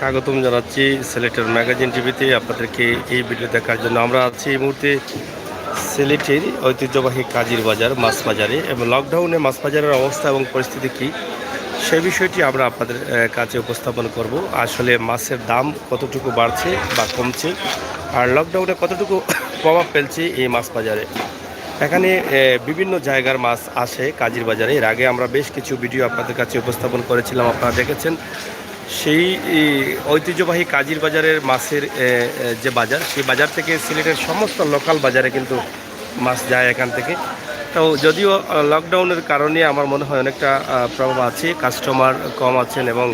স্বাগতম জানাচ্ছি সিলেটের ম্যাগাজিন টিভিতে আপনাদেরকে এই ভিডিও দেখার জন্য। আমরা আছি এই মুহূর্তে সিলেটের ঐতিহ্যবাহী কাজির বাজার মাছ বাজারে, এবং লকডাউনে মাছ বাজারের অবস্থা এবং পরিস্থিতি কী সেই বিষয়টি আমরা আপনাদের কাছে উপস্থাপন করব। আসলে মাছের দাম কতটুকু বাড়ছে বা কমছে, আর লকডাউনে কতটুকু প্রভাব ফেলছে এই মাছ বাজারে। এখানে বিভিন্ন জায়গার মাছ আসে কাজির বাজারে। এর আগে আমরা বেশ কিছু ভিডিও আপনাদের কাছে উপস্থাপন করেছিলাম, আপনারা দেখেছেন। সেই ঐতিহ্যবাহী কাজির বাজারের মাছের যে বাজার, সেই বাজার থেকে সিলেটের সমস্ত লোকাল বাজারে কিন্তু মাছ যায় এখান থেকে। তো যদিও লকডাউনের কারণে আমার মনে হয় অনেকটা প্রভাব আছে, কাস্টমার কম আছেন এবং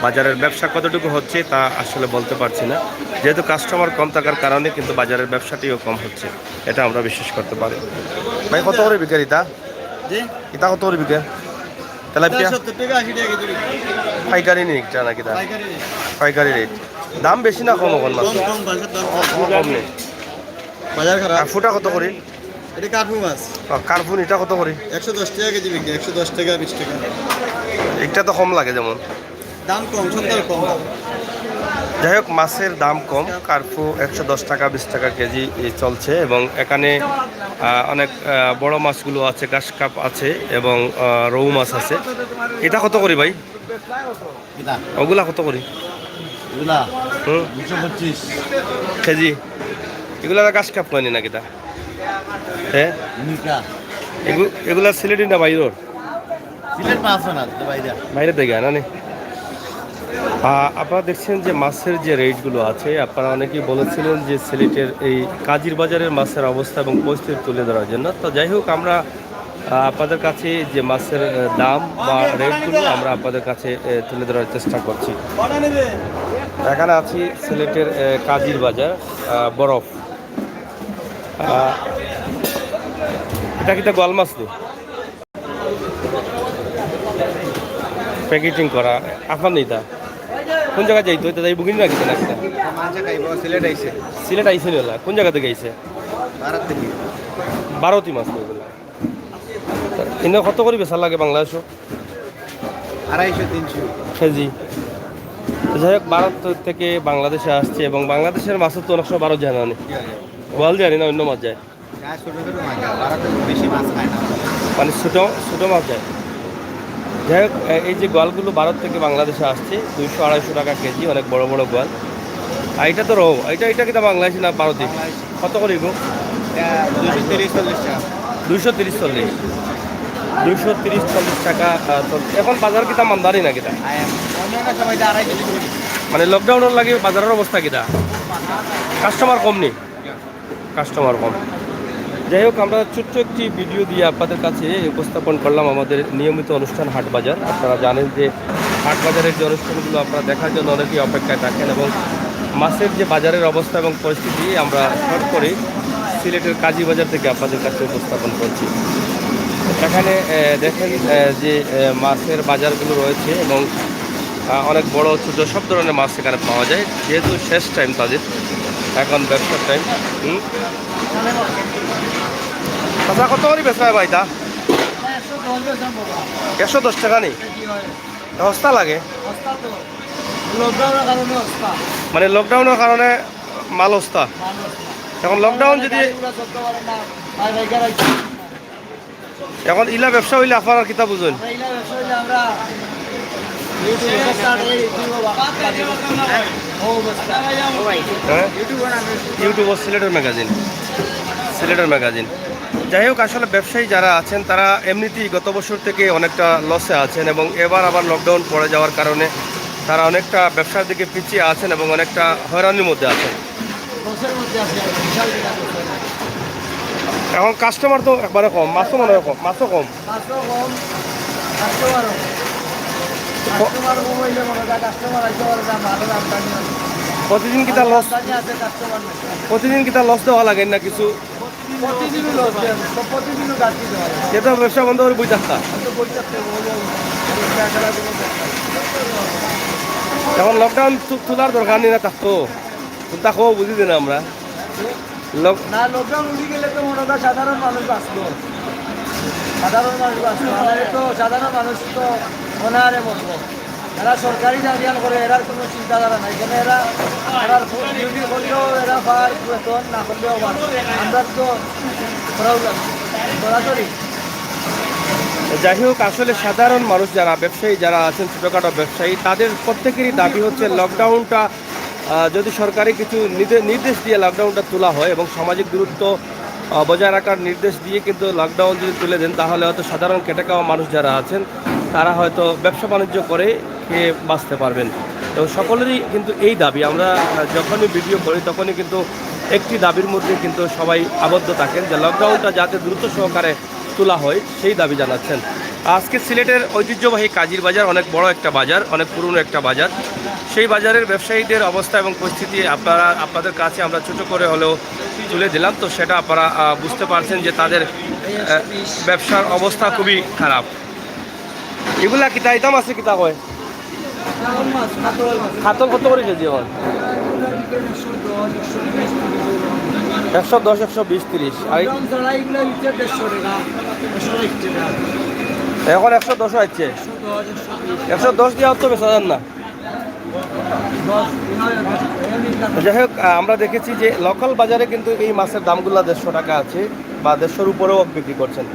বাজারের ব্যবসা কতটুকু হচ্ছে তা আসলে বলতে পারছি না। যেহেতু কাস্টমার কম থাকার কারণে কিন্তু বাজারের ব্যবসাটিও কম হচ্ছে, এটা আমরা বিশ্বাস করতে পারি। ভাই কত করে বিকেল ইতা? ইতা কত করে বিকেল? তেলাপিয়া পাইকারি নেই নাকি? পাইকারি রেট। দাম বেশি না কম? এখন মাছ কম নেই। বাজার খারাপ। ফুটা কত করে? এটা কার্পু মাছ। কার্পুন এটা কত করে? 110 টাকা কেজি বিক্রি। 110 টাকা 20 টাকা। এটা তো কম লাগে, যেমন দাম কম, সন্তান কম। যাই হোক, মাছের দাম কম। কার্পু 110 টাকা 20 টাকা কেজি চলছে, এবং এখানে অনেক বড় মাছগুলো আছে, ঘাস কাপ আছে এবং রৌ মাছ আছে। এটা কত করি ভাই? ওগুলা কত করি? কেজি এগুলা ঘাস কাপ কয়নি নাকি? তা হ্যাঁ, এগুলা সিলেটি না বাইরের? বাইরে থেকে না নি। আপনারা দেখছেন যে মাছের যে রেটগুলো আছে, আপনারা অনেকেই বলেছিলেন যে সিলেটের এই কাজির বাজারের মাছের অবস্থা এবং পরিস্থিতি তুলে ধরার জন্য। তো যাই হোক, আমরা আপনাদের কাছে যে মাছের দাম বা রেটগুলো আমরা আপনাদের কাছে তুলে ধরার চেষ্টা করছি। এখানে আছি সিলেটের কাজির বাজার বরফ। এটা কিটা গোয়াল মাছ তো প্যাকেজিং করা আপনার নেই? তা কোন জায়গায় যাইতো? এটা যাই বুকিং রাখছে না? সিলেট আইসে না? কোন জায়গা থেকে আইসে? বারোতি মাছ তো এগুলো। এনে কত করে বেচা লাগে বাংলাদেশও? 250-300 কেজি। যাই হোক, ভারত থেকে বাংলাদেশে আসছে, এবং বাংলাদেশের মাছের তো অনেক সময় ভারত যায় না, গোয়াল যায় না, অন্য মাছ যায়। মানে ছোটো ছোটো মাছ যায়। যাই হোক, এই যে গোয়ালগুলো ভারত থেকে বাংলাদেশে আসছে 200-250 টাকা কেজি, অনেক বড় বড় গোয়াল। আর এটা তো রৌ, এটা কিন্তু বাংলাদেশি না ভারতে? কত করে গো? 230-40 230-40 টাকা চলছে এখন। বাজার কিতা মানদারি না কিতা? মানে লকডাউনের লাগে বাজারের অবস্থা কিতা? কাস্টমার কম নেই? কাস্টমার কম। যাই হোক, আমরা ছোট্ট একটি ভিডিও দিয়ে আপনাদের কাছে উপস্থাপন করলাম আমাদের নিয়মিত অনুষ্ঠান হাট বাজার। আপনারা জানেন যে হাট বাজারের যে অনুষ্ঠানগুলো আপনারা দেখার জন্য অনেকেই অপেক্ষায় থাকেন, এবং মাছের যে বাজারের অবস্থা এবং পরিস্থিতি আমরা শর্ট করে সিলেটের কাজী বাজার থেকে আপনাদের কাছে উপস্থাপন করছি। এখানে দেখেন যে মাছের বাজারগুলো রয়েছে, এবং অনেক বড় ছোটো সব ধরনের মাছ এখানে পাওয়া যায়, যেহেতু শেষ টাইম তাদের, এখন ব্যবসার টাইম। আচ্ছা, কত করে বেচা ভাই? তা 110 টাকা নেই? সস্তা লাগে মানে লকডাউনের কারণে মাল সস্তা। এখন লকডাউন যদি এখন ইলা ব্যবসা হইলে আপনারা কিতা বুঝুন? ইউটিউব সিলেটের ম্যাগাজিন। যাই হোক, আসলে ব্যবসায়ী যারা আছেন তারা এমনিতেই গত বছর থেকে অনেকটা লসে আছেন, এবং এবার আবার লকডাউন পড়ে যাওয়ার কারণে তারা অনেকটা ব্যবসার দিকে পিছিয়ে আছেন এবং অনেকটা হয়রানির মধ্যে আছেন। এখন কাস্টমার তো একবারে কম, মাছও মনে হয় কম, মাছও কম। প্রতিদিন কিতা লস? প্রতিদিন কিতা লস দেওয়া লাগে না কিছু? সেটা ব্যবসা বন্ধ করে বই থাকতা। এখন লকডাউন তোলার দরকার নেই না, থাকতো তাকো বুঝি দিন আমরা। লকডাউন উঠে গেলে তো মনে হয় সাধারণ মানুষ বাঁচলো। সাধারণ মানুষ তো অনাহারে মরবো। এরা সরকারি চাকরিয়ান করে এরার কোনো চিন্তাধারা নাই কেন এরা এরার ডিউটি করলেও এরা পার বেতন না করলেও পার আমরা তো করাও লাগবে সরাসরি যাই হোক, আসলে সাধারণ মানুষ যারা ব্যবসায়ী যারা আছেন, ছোটোখাটো ব্যবসায়ী, তাদের প্রত্যেকেরই দাবি হচ্ছে লকডাউনটা যদি সরকারি কিছু নির্দেশ দিয়ে লকডাউনটা তোলা হয় এবং সামাজিক দূরত্ব বজায় রাখার নির্দেশ দিয়ে কিন্তু লকডাউন যদি তুলে দেন, তাহলে হয়তো সাধারণ খেটে খাওয়া মানুষ যারা আছেন তারা হয়তো ব্যবসা বাণিজ্য করে খেয়ে বাঁচতে পারবেন। তো সকলেরই কিন্তু এই দাবি, আমরা যখনই ভিডিও করি তখনই কিন্তু একটি দাবির মধ্যে কিন্তু সবাই আবদ্ধ থাকেন যে লকডাউনটা যাতে দ্রুত সহকারে তোলা হয় সেই দাবি জানাচ্ছেন। আজকে সিলেটের ঐতিহ্যবাহী কাজির বাজার অনেক বড় একটা বাজার, অনেক পুরনো একটা বাজার। সেই বাজারের ব্যবসায়ীদের অবস্থা এবং পরিস্থিতি আপনাদের কাছে আমরা ছোটো করে হলেও তুলে দিলাম। তো সেটা আপনারা বুঝতে পারছেন যে তাদের ব্যবসার অবস্থা খুবই খারাপ। এগুলা কিতা দাম আছে কিতা হয়? খাতল কত করে কেজি এখন? 110, 120, 30। আর এখন 110 হচ্ছে। 110 দিয়ে তো বেচা যান না। যাই হোক, আমরা দেখেছি যে লোকাল বাজারে কিন্তু এই মাছের দামগুলো 150 টাকা আছে বা 150-র উপরেও বিক্রি করছেন।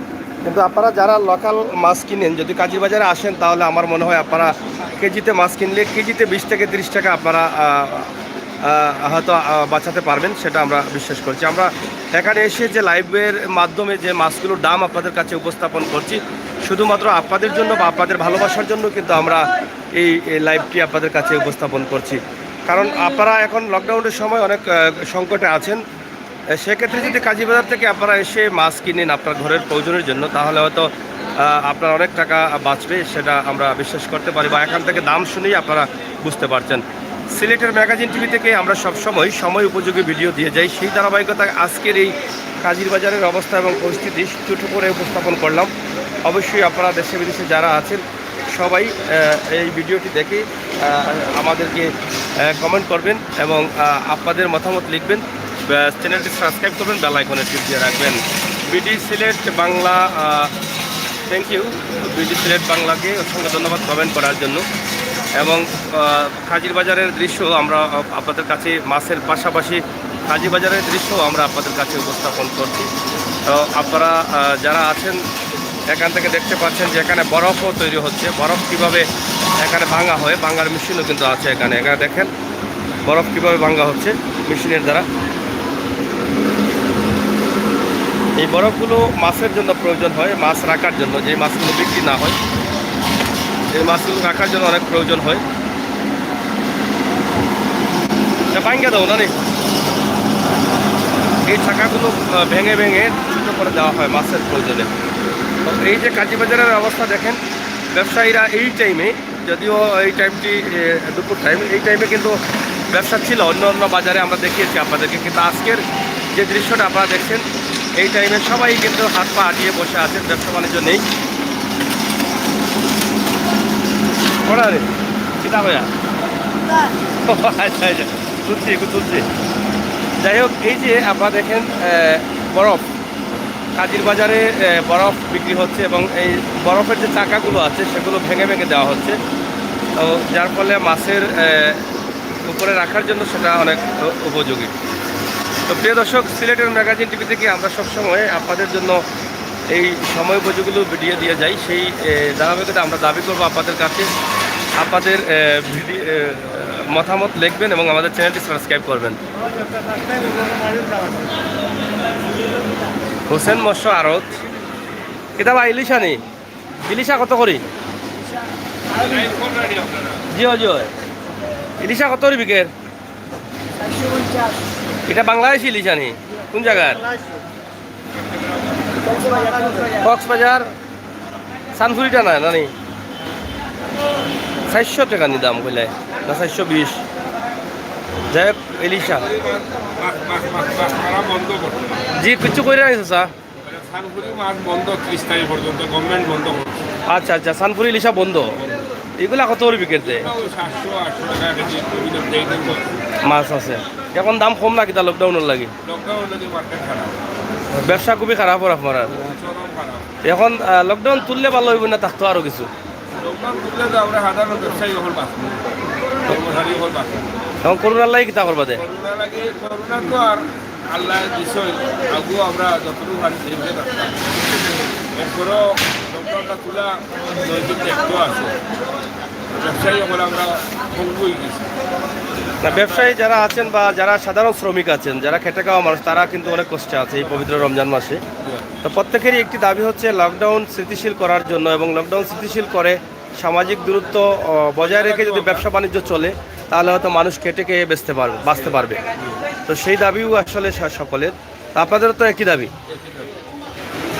কিন্তু আপনারা যারা লোকাল মাছ কিনেন, যদি কাজির বাজারে আসেন, তাহলে আমার মনে হয় আপনারা কেজিতে মাছ কিনলে কেজিতে 20 থেকে 30 টাকা আপনারা হয়তো বাঁচাতে পারবেন, সেটা আমরা বিশ্বাস করছি। আমরা এখানে এসে যে লাইভের মাধ্যমে যে মাছগুলোর দাম আপনাদের কাছে উপস্থাপন করছি, শুধুমাত্র আপনাদের জন্য বা আপনাদের ভালোবাসার জন্য কিন্তু আমরা এই লাইভটি আপনাদের কাছে উপস্থাপন করছি। কারণ আপনারা এখন লকডাউনের সময় অনেক সংকটে আছেন। সেক্ষেত্রে যদি কাজীবাজার থেকে আপনারা এসে মাছ কিনেন আপনার ঘরের প্রয়োজনের জন্য, তাহলে হয়তো আপনার অনেক টাকা বাঁচবে, সেটা আমরা বিশ্বাস করতে পারি, বা এখান থেকে দাম শুনেই আপনারা বুঝতে পারছেন। সিলেটের ম্যাগাজিন টিভি থেকে আমরা সবসময় সময় উপযোগী ভিডিও দিয়ে যাই। সেই ধারাবাহিকতায় আজকের এই কাজির বাজারের অবস্থা এবং পরিস্থিতি ছোটো করে উপস্থাপন করলাম। অবশ্যই আপনারা দেশে বিদেশে যারা আছেন সবাই এই ভিডিওটি দেখে আমাদেরকে কমেন্ট করবেন এবং আপনাদের মতামত লিখবেন। চ্যানেলটি সাবস্ক্রাইব করবেন, বেল আইকনে টিপ দিয়ে রাখবেন। BD Sylhet Bangla, thank you BD Sylhet বাংলাকে অসংখ্য ধন্যবাদ কমেন্ট করার জন্য। এবং কাজির বাজারের দৃশ্য আমরা আপনাদের কাছে, মাছের পাশাপাশি কাজির বাজারের দৃশ্য আমরা আপনাদের কাছে উপস্থাপন করছি। তো আপনারা যারা আছেন এখান থেকে দেখতে পাচ্ছেন যে এখানে বরফও তৈরি হচ্ছে। বরফ কীভাবে এখানে ভাঙা হয়, ভাঙার মেশিনও কিন্তু আছে এখানে। এখানে দেখেন বরফ কীভাবে ভাঙা হচ্ছে মেশিনের দ্বারা। এই বরফগুলো মাছের জন্য প্রয়োজন হয়, মাছ রাখার জন্য, যে মাছগুলো বিক্রি না হয় এই মাছগুলো রাখার জন্য অনেক প্রয়োজন হয়। ভাঙ্গে দাও না, এই চাকাগুলো ভেঙে ভেঙে ছোটো করে দেওয়া হয় মাছের প্রয়োজনে। তো এই যে কাজীবাজারের অবস্থা দেখেন, ব্যবসায়ীরা এই টাইমে, যদিও এই টাইমটি দুপুর টাইম, এই টাইমে কিন্তু ব্যবসা ছিল অন্য অন্য বাজারে, আমরা দেখিয়েছি আপনাদেরকে। কিন্তু আজকের যে দৃশ্যটা আপনারা দেখছেন, এই টাইমে সবাই কিন্তু হাত পা আটিয়ে বসে আছেন, ব্যবসা বাণিজ্য নেই। কিতা ভাইয়া আচ্ছা আচ্ছা, তুলছি তুলছি। যাই হোক, এই যে আপনারা দেখেন বরফ, কাজির বাজারে বরফ বিক্রি হচ্ছে এবং এই বরফের যে চাকাগুলো আছে সেগুলো ভেঙে ভেঙে দেওয়া হচ্ছে। তো যার ফলে মাছের উপরে রাখার জন্য সেটা অনেক উপযোগী। তো প্রিয় দর্শক, সিলেটের ম্যাগাজিন টিভি থেকে আমরা সবসময় আপনাদের জন্য এই সময় উপযোগীগুলো ভিডিও দিয়ে যাই। সেই ধারাবাহিকতা আমরা দাবি করবো আপনাদের কাছে। আপনাদের মতামত লিখবেন এবং আমাদের চ্যানেলটি সাবস্ক্রাইব করবেন। হোসেন মৎস্য আড়ত, কিতাবা ইলিশা নেই? ইলিশা কত করি? জিও জিও, ইলিশা কত করি বিকের? এটা বাংলাদেশি ইলিশা নেই? কোন জায়গার? কক্সবাজার। সানফুরিটা না নানি? 400 টাকা নি দাম কইলে না 420? যাই হোক, ইলিশা জি কিছু করে রাখছো স্যার? আচ্ছা আচ্ছা, সানপুরি ইলিশা বন্ধ। এগুলা কত করে বিক্রি? মাছ আছে এখন দাম কম না কিতা লকডাউনের লাগে? ব্যবসা খুবই খারাপ আপনার। এখন লকডাউন তুললে ভালো হইব না, থাকতো আরো কিছু? লকডাউন খুললে তো আমরা সাধারণ ব্যবসায়ী হল বাঁচবো, কর্মচারী হল বাঁচবো। এখন করোনার লাগে কিতা করবা দে? করোনা লাগে, করোনা তো আর আল্লাহ বিষয় আগুও আমরা যতটুকু পারি সেইভাবে রাখতাম। এরপরও লকডাউনটা খোলা নৈতিক দায়িত্ব আছে, ব্যবসায়ী হল আমরা ভঙ্গু হয়ে গেছি। না, ব্যবসায়ী যারা আছেন বা যারা সাধারণ শ্রমিক আছেন, যারা খেটে খাওয়া মানুষ, তারা কিন্তু অনেক কষ্টে আছে এই পবিত্র রমজান মাসে। তো প্রত্যেকেরই একটি দাবি হচ্ছে লকডাউন স্থিতিশীল করার জন্য, এবং লকডাউন স্থিতিশীল করে সামাজিক দূরত্ব বজায় রেখে যদি ব্যবসা বাণিজ্য চলে, তাহলে হয়তো মানুষ খেটে খেয়ে বাঁচতে পারবে। তো সেই দাবিও আসলে সকলের। তা আপনাদেরও তো একই দাবি।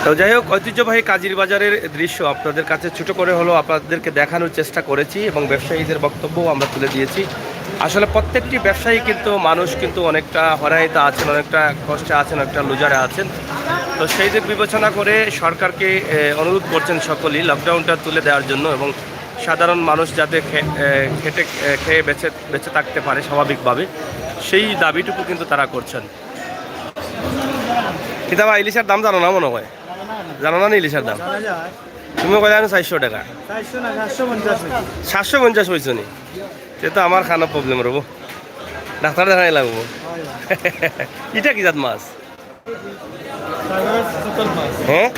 তো যাই হোক, ঐতিহ্যবাহী কাজির বাজারের দৃশ্য আপনাদের কাছে ছোটো করে হলেও আপনাদেরকে দেখানোর চেষ্টা করেছি, এবং ব্যবসায়ীদের বক্তব্যও আমরা তুলে দিয়েছি। আসলে প্রত্যেকটি ব্যবসায়ী কিন্তু মানুষ কিন্তু অনেকটা হরাইতে আছেন, অনেকটা কষ্টে আছেন, অনেকটা লুজারে আছেন। তো সেই দিক বিবেচনা করে সরকারকে অনুরোধ করছেন সকলেই লকডাউনটা তুলে দেওয়ার জন্য, এবং সাধারণ মানুষ যাতে খেটে খেয়ে বেঁচে থাকতে পারে স্বাভাবিকভাবে, সেই দাবিটুকু কিন্তু তারা করছেন। কিতাবা ইলিশের দাম জানো না মনে হয়? জানো না ইলিশের দাম? তুমি কয় জানো 400 টাকা? 750 হয়েছে নি? সে তো আমার খানা প্রবলেম রব, ডাক্তার দেখাই লাগবো। এটা কি জাত মাছ? হ্যাঁ,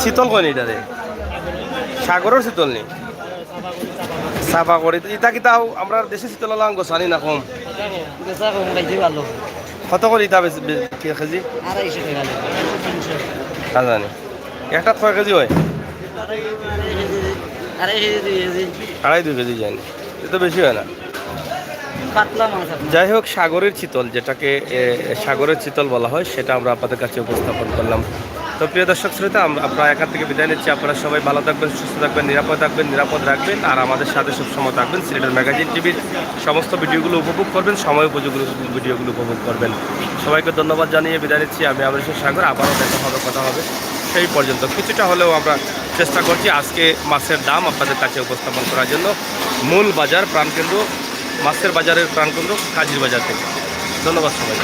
শীতল কয় নি এটা রে? সাগরের শীতল নি? সাফা করে ইটা কিতাও আমরা দেশে শীতল গোসানি না কম। কত করে ইটা কেজি? 250 টাকা। জানি একটা 6 কেজি হয়? 2.5 কেজি জানি, এ তো বেশি হয় না। যাই হোক, সাগরের চিতল, যেটাকে সাগরের চিতল বলা হয়, সেটা আমরা আপনাদের কাছে উপস্থাপন করলাম। তো প্রিয় দর্শক শ্রোতা, আপনারা এখান থেকে বিদায় নিচ্ছি। আপনারা সবাই ভালো থাকবেন, সুস্থ থাকবেন, নিরাপদ রাখবেন, আর আমাদের সাথে সবসময় থাকবেন। সিলেটের ম্যাগাজিন টিভির সমস্ত ভিডিওগুলো উপভোগ করবেন, সময় উপযোগী ভিডিওগুলো উপভোগ করবেন। সবাইকে ধন্যবাদ জানিয়ে বিদায় নিচ্ছি। আমি আমরেশ্বর সাগর, আবারও দেখা হবে, কথা হবে। সেই পর্যন্ত কিছুটা হলেও আমরা চেষ্টা করছি আজকে মাছের দাম আপনাদের কাছে উপস্থাপন করার জন্য। মূল বাজার প্রাণকেন্দ্র, মাছের বাজারের প্রাণকেন্দ্র কাজির বাজার থেকে। ধন্যবাদ সবাই।